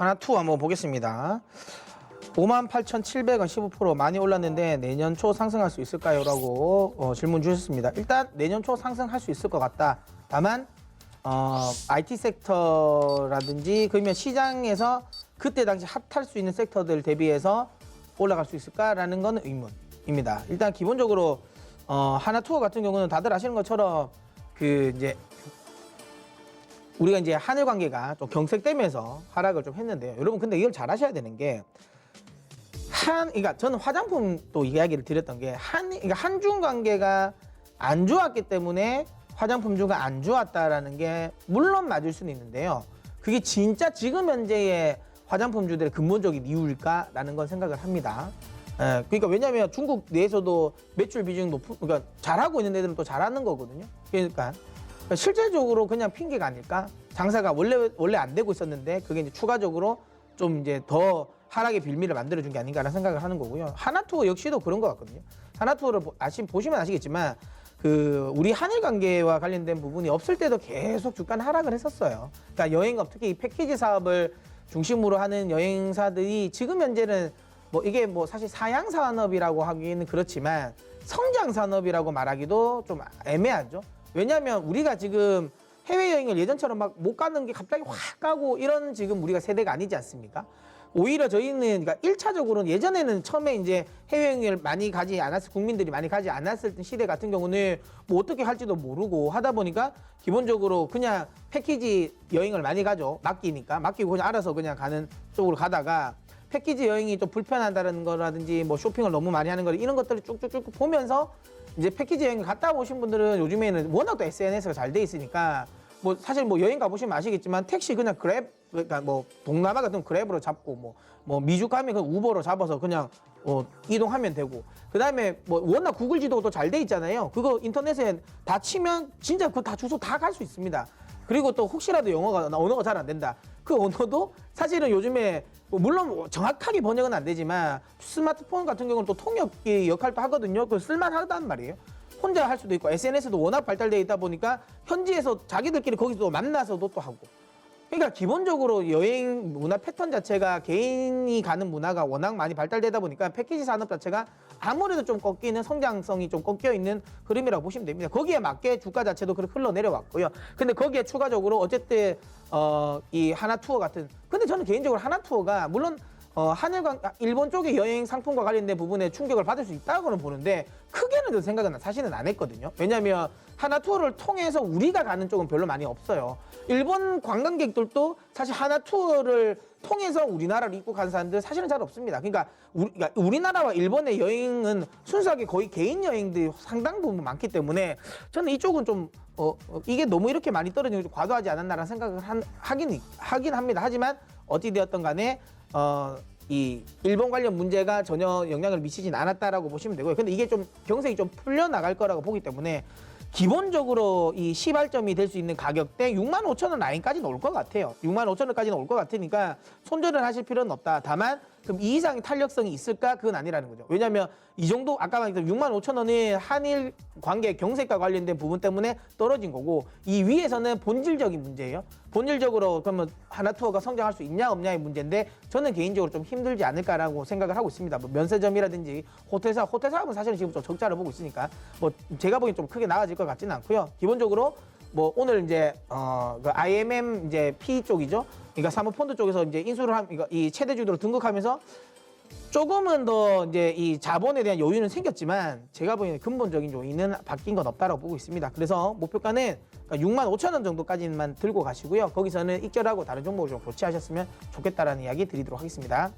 하나투 한번 보겠습니다. 58,700원 15% 많이 올랐는데 내년 초 상승할 수 있을까요? 라고 질문 주셨습니다. 일단 내년 초 상승할 수 있을 것 같다. 다만 IT 섹터라든지 그러면 시장에서 그때 당시 핫할 수 있는 섹터들 대비해서 올라갈 수 있을까라는 건 의문입니다. 일단 기본적으로 하나투어 같은 경우는 다들 아시는 것처럼 이제 우리가 이제 한일 관계가 좀 경색되면서 하락을 좀 했는데요. 여러분 근데 이걸 잘 아셔야 되는 게 그러니까 저는 화장품 또 이야기를 드렸던 게 그러니까 한중 관계가 안 좋았기 때문에 화장품주가 안 좋았다라는 게 물론 맞을 수는 있는데요. 그게 진짜 지금 현재의 화장품주들의 근본적인 이유일까라는 건 생각을 합니다. 그러니까 왜냐하면 중국 내에서도 매출 비중이 그러니까 잘하고 있는 애들은 또 잘하는 거거든요. 그러니까 실질적으로 그냥 핑계가 아닐까? 장사가 원래 안 되고 있었는데 그게 이제 추가적으로 좀 이제 더 하락의 빌미를 만들어준 게 아닌가라는 생각을 하는 거고요. 하나투어 역시도 그런 것 같거든요. 하나투어를 보시면 아시겠지만 우리 한일 관계와 관련된 부분이 없을 때도 계속 주가는 하락을 했었어요. 그러니까 여행업 특히 이 패키지 사업을 중심으로 하는 여행사들이 지금 현재는 이게 사실 사양 산업이라고 하기는 그렇지만 성장 산업이라고 말하기도 좀 애매하죠. 왜냐하면 우리가 지금 해외여행을 예전처럼 막 못 가는 게 갑자기 확 가고 이런 지금 우리가 세대가 아니지 않습니까? 오히려 저희는 그러니까 1차적으로는 예전에는 처음에 이제 해외여행을 많이 가지 않았을 국민들이 많이 가지 않았을 시대 같은 경우는 어떻게 할지도 모르고 하다 보니까 기본적으로 그냥 패키지 여행을 많이 가죠. 맡기고 그냥 알아서 그냥 가는 쪽으로 가다가 패키지 여행이 좀 불편하다는 거라든지 쇼핑을 너무 많이 하는 거 이런 것들을 쭉쭉쭉 보면서 이제 패키지 여행을 갔다 오신 분들은 요즘에는 워낙 또 SNS가 잘 돼 있으니까 사실 여행 가보시면 아시겠지만 택시 그냥 그러니까 동남아 같은 그랩으로 잡고 미주 가면 그냥 우버로 잡아서 그냥 이동하면 되고 그다음에 워낙 구글 지도도 잘 돼 있잖아요. 그거 인터넷에 다 치면 진짜 그 다 주소 다 갈 수 있습니다. 그리고 또 혹시라도 언어가 잘 안 된다. 그 언어도 사실은 요즘에 물론 정확하게 번역은 안 되지만 스마트폰 같은 경우는 또 통역기 역할도 하거든요. 그 쓸만하단 말이에요. 혼자 할 수도 있고 SNS도 워낙 발달되어 있다 보니까 현지에서 자기들끼리 거기서 만나서도 또 하고 그러니까 기본적으로 여행 문화 패턴 자체가 개인이 가는 문화가 워낙 많이 발달되다 보니까 패키지 산업 자체가 아무래도 좀 성장성이 좀 꺾여 있는 흐름이라고 보시면 됩니다. 거기에 맞게 주가 자체도 그렇게 흘러내려왔고요. 근데 거기에 추가적으로 어쨌든 이 하나투어 같은 근데 저는 개인적으로 하나투어가 물론 일본 쪽의 여행 상품과 관련된 부분에 충격을 받을 수 있다고는 보는데 크게는 그 생각은 사실은 안 했거든요. 왜냐하면 하나투어를 통해서 우리가 가는 쪽은 별로 많이 없어요. 일본 관광객들도 사실 하나투어를 통해서 우리나라를 입국한 사람들 사실은 잘 없습니다. 그러니까 우리나라와 일본의 여행은 순수하게 거의 개인 여행들이 상당 부분 많기 때문에 저는 이쪽은 좀 이게 너무 이렇게 많이 떨어지는 게 과도하지 않았나라는 생각을 하긴 합니다. 하지만 어찌되었던 간에 이 일본 관련 문제가 전혀 영향을 미치진 않았다라고 보시면 되고요. 근데 이게 좀 경색이 좀 풀려나갈 거라고 보기 때문에 기본적으로 이 시발점이 될 수 있는 가격대 65,000원 라인까지는 올 것 같아요. 65,000원까지는 올 것 같으니까 손절을 하실 필요는 없다. 다만 그럼 이 이상의 탄력성이 있을까? 그건 아니라는 거죠. 왜냐하면 이 정도 아까 말했던 65,000원이 한일 관계 경색과 관련된 부분 때문에 떨어진 거고 이 위에서는 본질적인 문제예요. 본질적으로 그러면 하나투어가 성장할 수 있냐 없냐의 문제인데 저는 개인적으로 좀 힘들지 않을까라고 생각을 하고 있습니다. 면세점이라든지 호텔 사업은 사실은 지금 좀 적자를 보고 있으니까 제가 보기엔 좀 크게 나아질 것 같지는 않고요. 기본적으로 오늘 이제 그 IMM 이제 P 쪽이죠. 그러니까 사모펀드 쪽에서 이제 인수를 이 최대주주로 등극하면서 조금은 더 이제 이 자본에 대한 여유는 생겼지만 제가 보기에는 근본적인 요인은 바뀐 건 없다라고 보고 있습니다. 그래서 목표가는 65,000원 정도까지만 들고 가시고요. 거기서는 익절하고 다른 종목을 좀 교체하셨으면 좋겠다라는 이야기 드리도록 하겠습니다.